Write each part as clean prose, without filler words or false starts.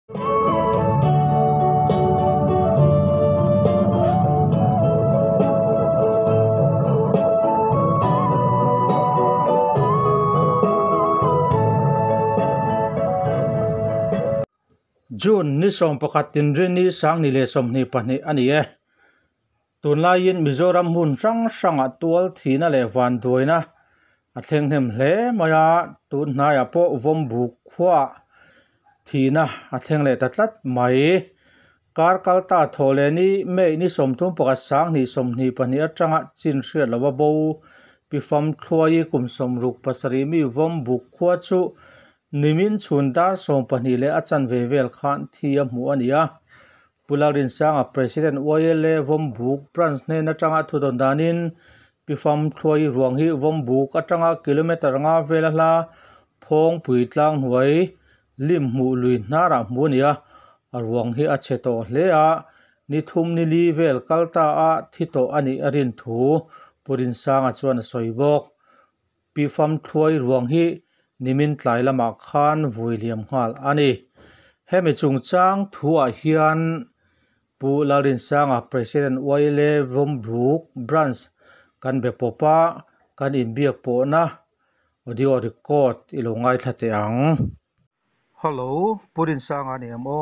จูนนิสมประคัตินเรนีสังนิเลสมนิปันนี่อันนี้ตุนลายินมิโซรัมมุนสังสังตัวทีนั่นเลวันด้วยนะอัตเทงเฮมเล่มายาตุนนายพอวมบุกขวาทีนะอัตเทงเลตัดลัดไม่การกัลตาโทเลนีไม่นิสมทุ่มประคัตสังนิสมนิปันนี่จังจินเสียลวบบูปิฟอมทวายกุมสมรุกปัสริมีวมบุกขวาชูนิมินชุนดาร์สมปนิเลอาจารย์เวเวลขันที่ยมัวเนียปุลารินสังa president oile vom buk branch ne na tanga thudon danin pifam thloi ruang hi vom buk atanga kilometer nga velala phong puitlang huai lim mu lui nara munia arwang hi acheto hlea ni thum ni li vel kalta a thito ani arin thu purin sanga chuan soibok pifam thloi ruang hi nimin tlai lama khan vuiliam ngal ani hemi chungchang thua hian pu larin sanga president oile vom buk branch kan be popa kan in biak po na audio record ilongai thate ang hello purin sanga ni amo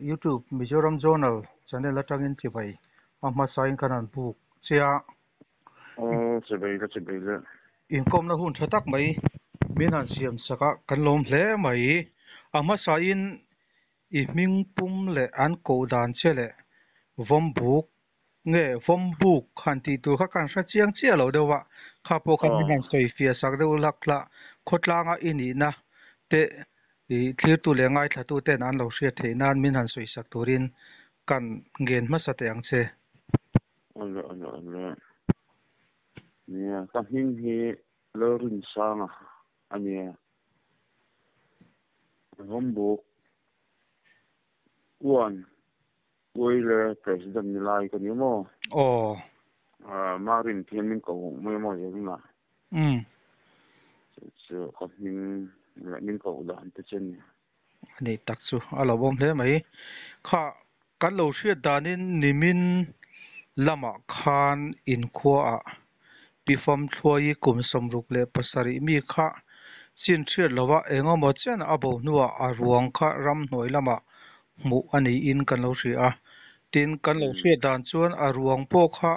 YouTube Mizoram Journal channel atangin chibai amma sain kanan buk chia chibai income na hun thatak mai minan siam saka kan lom hle mai amma sain i ming pum le an ko dan chele vom buk nge vom buk khanti tu kha kan sa chiang chia lo dewa kha po khan minan soi fia sak de ulakla khotlanga ini na te i thlir tu le ngai thatu te nan lo hria theinan minan soi sak turin kan ngen ma sa te ang che nia ta hing hi lorin sanga ania vom buk one oile president nilai kan mo marin thiamin ko mo yelna so khamin min ko dan te chen ani takchu alo bom hle mai kha kan lo hria danin nimin lama khan in khwa a pifam thloi kum somruk le pasari mi kha chin thriat lowa engemaw chen abo nuwa arwang kha ram hnoi lama mu ani in kan lo hria tin kan lo hria dan chuan arwang po kha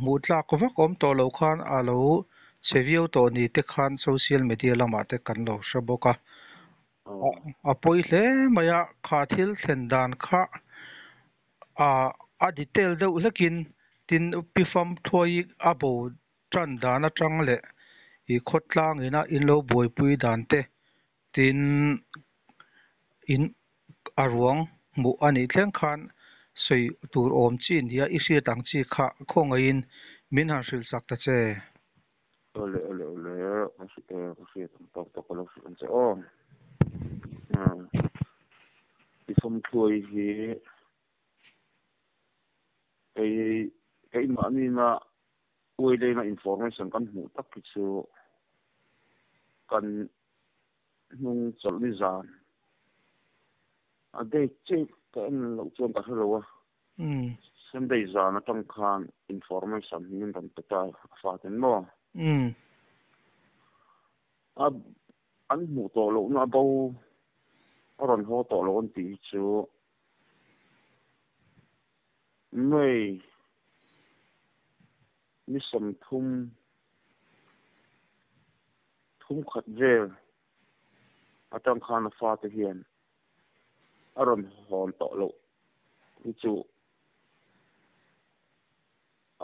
mu tlak vak om to lo khan alo chevio to ni te khan social media lama te kan lo hra boka apoi hle maya kha thil thlen dan kha a detail deuh hlekin tin pifam thloi abo tran dan atang le i khotlang ina in lo boi pui dan te tin in arwang mu ani thleng khan soi tur om chin dia i hria tang chi kha khongain min han hril sak ta che ole hria tang to ko lo hrian che pifam thloi hi cái mà anh na quay đây là information kan hmu tak ki chu kan nung chol ni zan a de che kan lo chuan ka hlo sem dei zan atang khan information hin kan ta fa ten mo an hmu to lo na bo aron ho to lo an ti chu mai ni som thum khat vel atang khan fa te hian aron hon to lo chu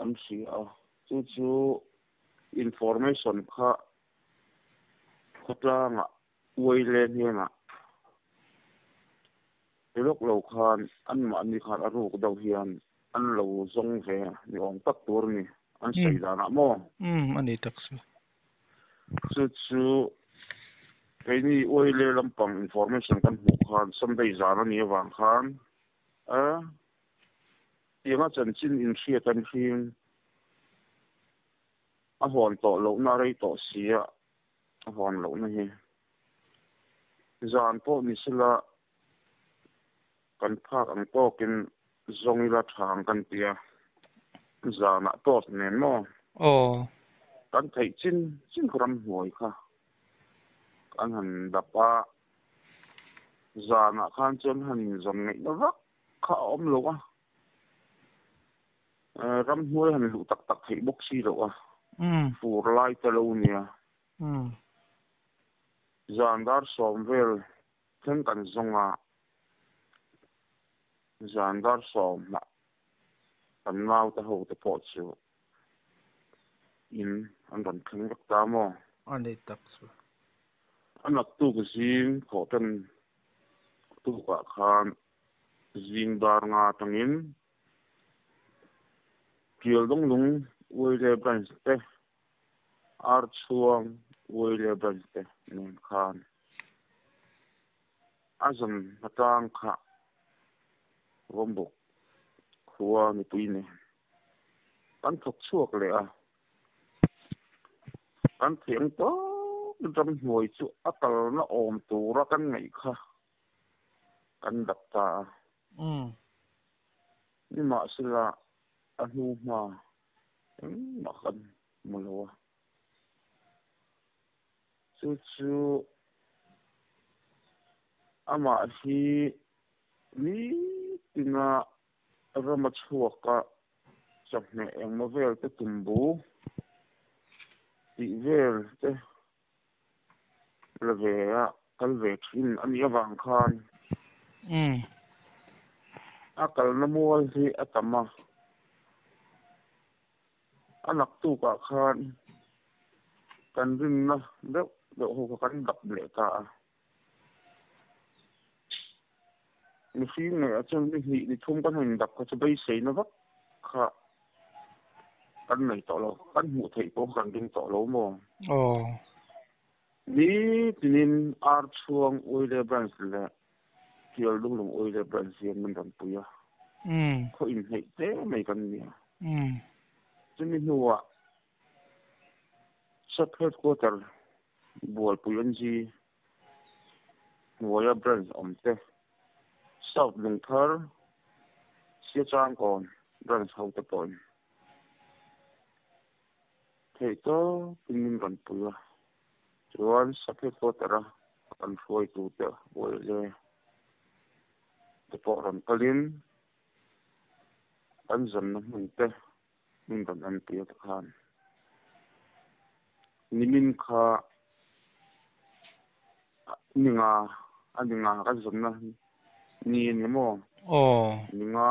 am si a chu information kha khotlanga oile hena lok lo khan an ma ni khan aru ko dau hian an lo zong ve ni ong tak tur ni an sei dana mo ani taksu chu cái ni oile lampang information kan hmu khan someday zana ni wang khan tianga chan chin in hria kan hring a hon to lo na rei to sia a hon lo na hi zan po ni sila kan phak ang po kin zongila thang kan tia zana tot nen mo kan thei chin ram huai kha kan han dapa zana khan chen han zom ngai na vak kha om lo a ram huai han lu tak tak thei bok si lo a fur lai ta lo nia zandar somvel then kan zonga zandar som na kan mau ta ho ta po chu in an ran khang rak ta mo an dei tak su anak tu ka zing ko tan tu ka khan zing dar nga tangin kiel dong lung wei le branch te ar chuang wei le branch te nen khan azam matang kha rombo khuwa ni tuine kan thok chuak le a kan thiang to ram hnuai chu atal na om tura kan ngai kha kan dak ta ni ma sila a hnu ma ma kan mulo chu ama hi ni tina rama chuaka chakne engma vel te tumbu ti vel te levea kalve thin ani awang khan akal na mual hi atama anak tu ka khan kan rin na de ho kan dap le ta ni fi ne a chen ni thum kan hin dap ka bai sei na vak kha kan nei to lo kan mu thei po kan ding to lo mo ni tinin ar chuang oile branch le kiel dung lung oile branch yen man dan puya ko in hei te mai kan ni chumi nuwa sub headquarter bol puyan ji nuwa branch omte south lung thar sia chang kon branch ho te pon thei to pinin kan puya chuan sub headquarter kan foi tu te oile te po ram kalin an zam na mun te min ban an pia ta khan nimin kha ninga aninga kan zam na ni mo ninga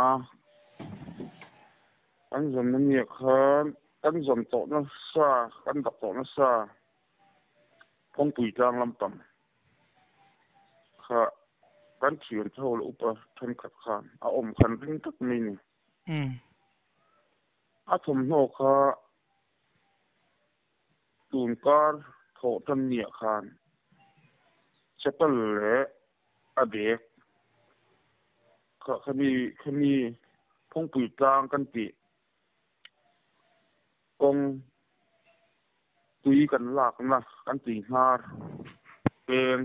an zam na ni khan kan zam to na sa kan dak to na sa phong pui tang lam tam kha kan thian thol upa than khat khan a om khan ring tak mai ni a thum no kha tun kar tho tan nia khan chapal le a bek kha khani phong pui tang kan ti kong tui kan lak na kan ti har pen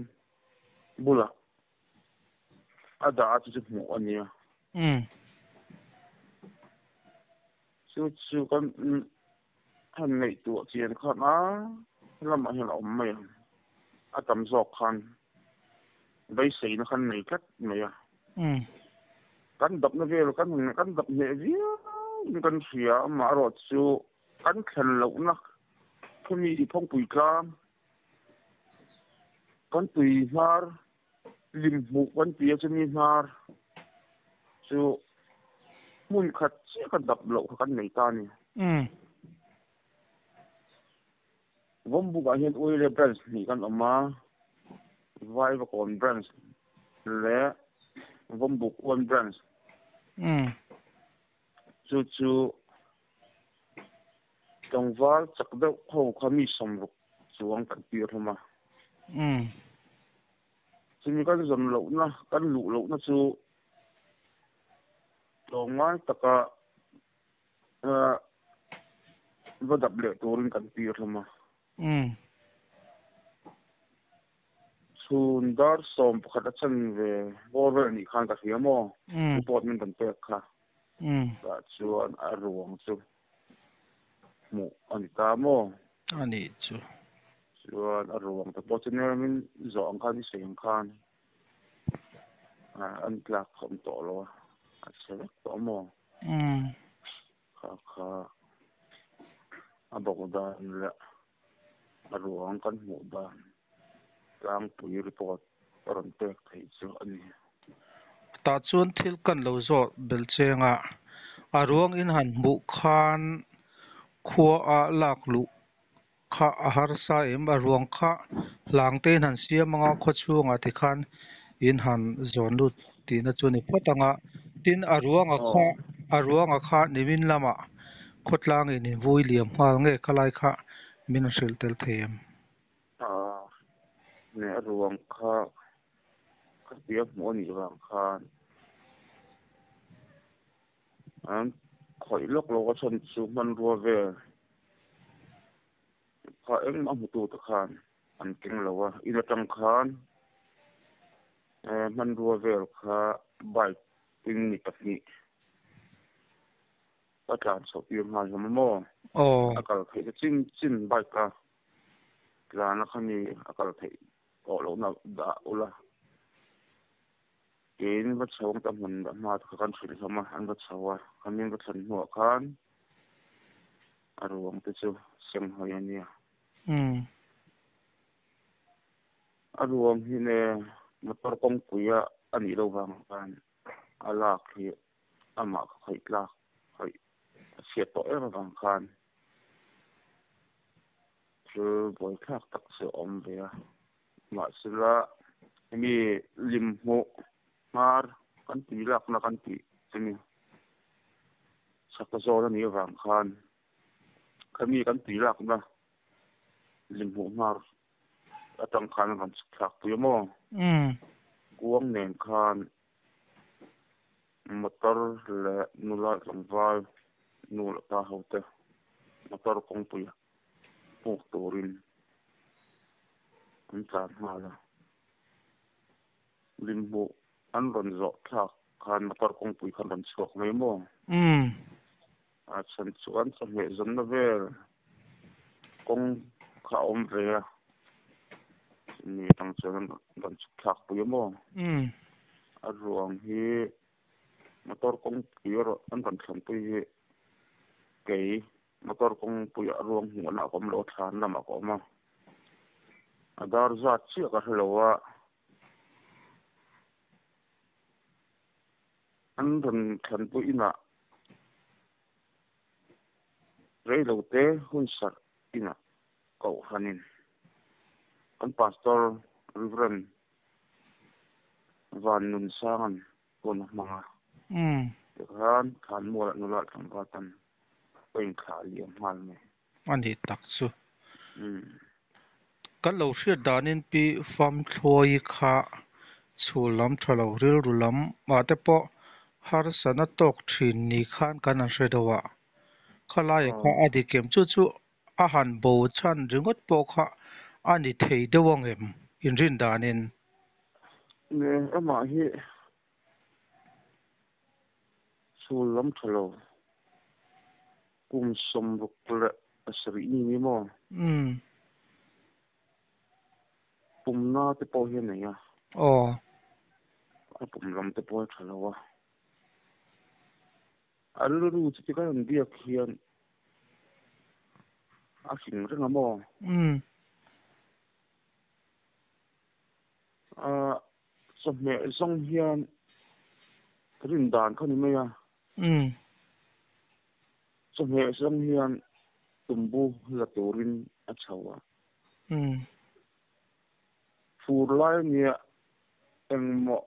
bula ada chu mo ania chu kan han nei tu chian khan a lama hin om mai a tam zok khan bai sei na khan nei kat mai a kan dap na vel kan dap ne via kan sia ma ro chu kan khan lo na khami phong pui kam kan tui har lim mu kan pia chumi har chu mun khat che kan dap lo kan nei ta ni vombu ga hian oile branch ni kan oma vai va kon branch le vombu kon branch chu tongwal chakda ho khami somru chuang kan pir homa chumi kan zam lo na kan lu lo na chu tongai taka vadap le turin kan pir homa thun dar som pakhat a chan ve borvel ni khan ka hiamo report min kan pek kha ta chuan a ruang chu mu ani ta mo ani chu chuan a ruang ta pawh chu min zo ang khan ni seng khan an tlak khom to lo a selek to mo kha a bok dan la a ruang kan mu dan tlang pui report ron pek thei chu ani ta chuan thil kan lo zo bel chenga a ruang in han mu khan khua a lak lu kha a har sa em a ruang kha lang te han siam anga kho chunga ti khan in han zon lu ti na chu ni photanga tin a ruang a kha nimin lama khotlang in vui liam hmal nge khalai kha min hril tel them ne a ruang kha biak mo ni wang khan an khoi lok lo ka chon chu man ruwa ve kha eng a mutu ta khan an king lawa ina tang khan man ruwa ve kha bike in ni pahni ka tlan so pi ma mo akal thei chin bike ka lana khani akal thei o lo na da ula in va chawng ta mun da ma ta kan thil sama an va chawa kamin va than mo khan aruang te chu sem hoyania aruang hi ne motor kong puya ani lo wang kan ala khi ama khoi tlak khoi sia to e wang khan chu boy thak tak se om ve ma sila mi lim mo mar kan ti lak na kan ti chini sakta zo ni wang khan kami kan ti lak na lim mo mar atang khan kan thak pu mo kuang nen khan motor le nula langwal nula ta hote motor kong pu pok torin an chan hala lim mo an ron zo thak khan motor kong pui khan ron chok mai mo a chan chuan cha me zon na vel kong kha om ve ni tang chuan ron thak pui mo a ruang hi motor kong pui ro an ron thlan pui hi kei motor kong pui a ruang hu na kom lo than na ma ko ma adar zat chi ka hlowa an ron thlan pui ina rei lo te hun sar ina ko hanin an pastor reverend van nun sangan kon manga khan mo la nula thang ka tan koin kha liam mal me ani tak chu kan lo hriat danin pi fam thloi kha chulam thalo ril rulam ma te po har sana tok thin ni khan kan a hredawa khalai kha adi kem chu chu a han bo chan ringot po kha ani thei dewang em in rin danin ne ama hi chulam thalo kum som rukle asri ni mo pumna te po hi ne ya a pum lam te po thalo wa aluru chi ka an dia khian a sing renga mo so me song hian rin dan khani me ya so me song hian tumbu la torin a chawa fur lai nia engmo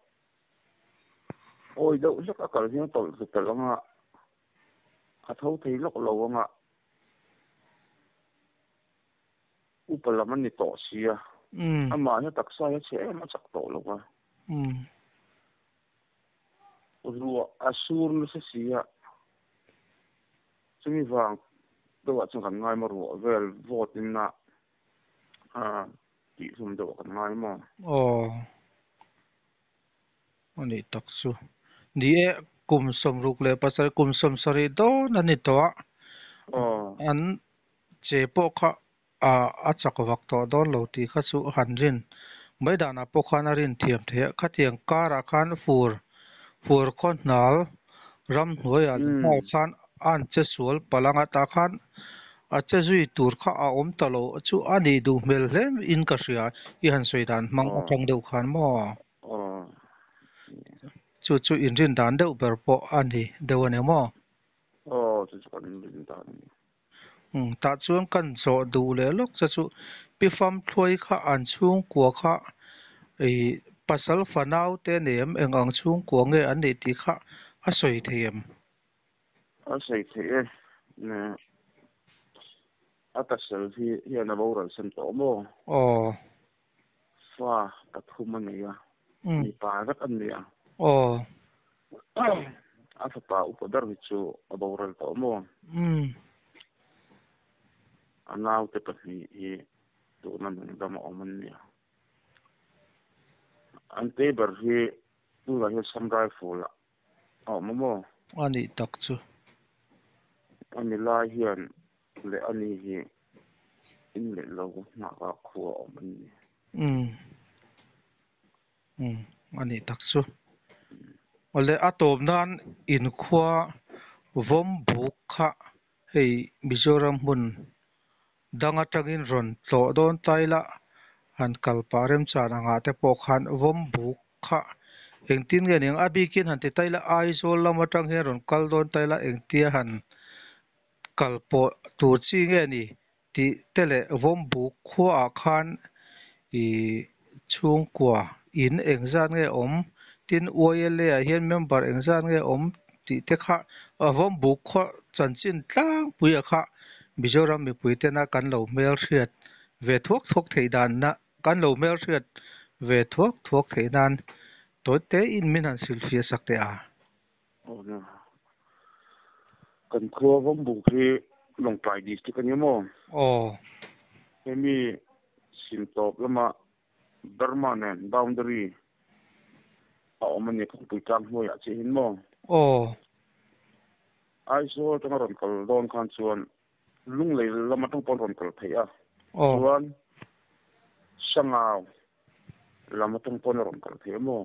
oi do sak akal hian tol se talanga a thau thei lok lowanga upalaman ni to sia ama ya taksa ya che ma chak to lowa ruwa asur nu se sia chumi wang to wa chung kan ngai ma ruwa vel vote in na ti sum do kan ngai moอันนี้ตักซูนี่กุมสมรุกเลยภาษากุมสมสรีโดนั่นนี่ตัวอันเจ็บปอกอาจักวักตัวโดนโลตีข้าสุหันรินไม่ด่านะปอกขันรินเทียมเถะข้าเทียงการะขันฟูร์คนนัลรำหัวยันหัวขันอันเจสวลพลังอัตขันอาจจะจุยตูร์ข้าอมตลอดชูอันนี้ดูเมลเลมอินกัสยาอีหันสวยดันมังอังเดียวขันมั่วชูอินรินดันเดียวเบอร์ปออันนี้เดียวเนี่ยมั่วชูกันอินรินดันตัดส่วนกันโซดูเลยลูกจะชูพิฟามถอยข้าอันช่วงกัวข้าไอ้ปัสสาวะฝันเอาเตเนียมเองอังช่วงกัวเงยอันนี้ที่ข้าอาศัยเทียมนะอาตัดเซลที่เฮียนาบอร์สันโตโมฟ้าตัดทุ่มมันเนี่ยมีป่าก็อันเนี่ยอาสตาอุปดาร์วิจูอาบอร์โตโมอันนั้นจะเป็นที่ตัวนั้นดำอมันเนี่ยอันเตบร์ที่ตัวเราสัมไรฟูละมั่วอันนี้ตักจูอันนี้ลายเฮียนเลยอันนี้ที่อินเลยเราหนักขัวมันเนี่ยอันนี้ตักซูวันเลยอะตอมนั้นอินขวาวอมบุกค่ะให้มิโซรัมบุนดังอัตกินรอนโตโดนไตละหันกัลปาเรมจานังอาเตปอกหันวอมบุกค่ะเองตินเงินเองอบิกินหันติไตละไอโซลละมาจังเฮรอนกัลโดนไตละเองเตียหันกัลปอตูจีเงินนี่ที่เตเลวอมบุกขวาขันอีช่วงกว่าอินเองจานเงอมตินอวยเล่เฮียนเมมเบอร์เองจานเงอมที่เทค่ะวอมบุกขวาจันจินตั้งปุยค่ะมิโซรัมมีปุยเตนะกันเหล่าเมลเชียดเวทวกทวกเทดานนะกันเหล่าเมลเชียดเวทวกทวกเทดานตัวเตอินมินันซิลฟีสักเตอากันครัววอมบุกที่ลงไปดิสติกันยังมั้งมีสินตอบแล้วมาดาร์มาเนี่ยบาวน์ดารีมันเนี่ยคงปุยกันหัวอยากจะเห็นมั้งไอโซ่ต้องรอนกัลโดนคันส่วนลุงเลยแล้วมันต้องปนรอนกัลเทียส่วนช่างเอาแล้วมันต้องปนรอนกัลเทียมั้ง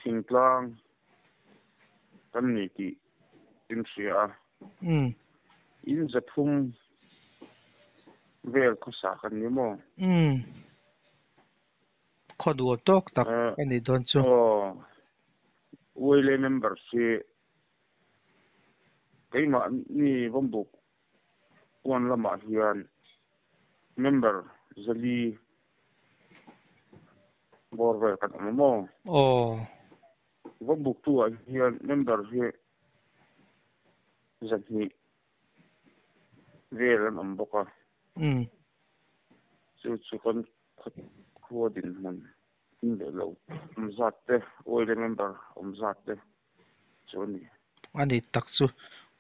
ทิ้งกลางกันนี่ที่อินเสียอินจะทุ่มเวลข้อสากันนี่มั้งข้อดูตกตักอันนี้โดนจูเวลเมมเบอร์ที่ไอ้มานี่ผมบุกวันละมาเฮียนเมมเบอร์จะลีบอร์เวกันมั้งผมบุกตัวเฮียนเมมเบอร์ที่จะนี่เวลมันบุกสุกันขัวดินมันเดี๋ยวเราจัดเต้โอ้ยเมมเบอร์จัดเต้ส่วนนี้อันนี้ตักซู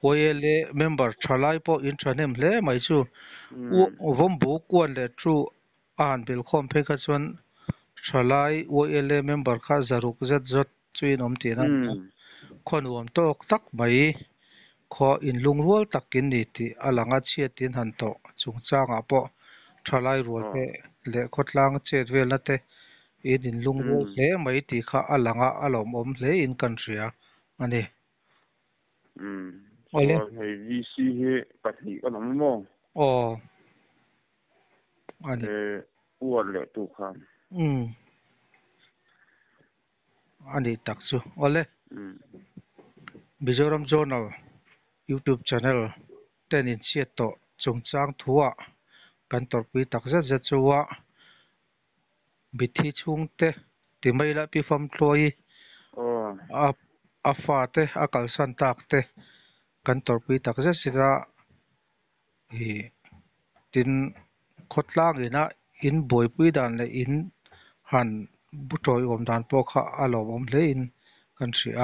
โอ้ยเล่เมมเบอร์ชลายพออินทราเนมเล่ไม่ซูวอมบุกวนเล่ทรูอ่านเบลคอมเพกัสวันชลายโอ้ยเล่เมมเบอร์ข้าจะรุกจัดจัดช่วยน้องตีนั้นคนวอมโตกตักไม่ขออินลุงรัวตักกินนี่ที่อลังอาเชียตินหันโตจุงจ้างอ่ะพอชลายรัวเล่เล่ขดลังเจ็ดเวลนั่นเตอินลุงรัวเล่ไม่ที่ข้าอลังอาอารมณ์เล่อินกันเสียอันนี้โอ้ยให้วีซีให้ปัจจุบันมั้งอันนี้อ้วนเลยทุกครั้งอันนี้ตักซูโอ้เลยมิโซรัม Journal YouTube Channel เต้นอินเชียโตจงจ้างทัวกันต่อไปตักจะชัวบิธีช่วงเตที่ไม่ละพิฟัมทลอยอาฟาเตอากาลสันตักเตกันต่อไปตักจะสิระตินขดล่างเลยนะอินบอยปุยดานเลยอินหันบุตรอยอมดานพวกข้าอารมณ์เลยอินกันเสีย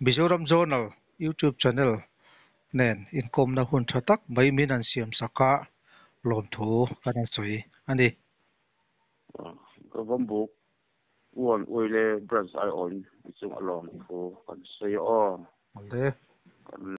มิโซรัม Journal YouTube Channelเน่นอินคมนะหุ่นชัตักไม่มีนันเสียมสักกะ lom thu kana soi aniก็ผมบุกอ้วนอวยเลยบรัสไอออนซึ่งอลองโฟกันเสียอ้อ le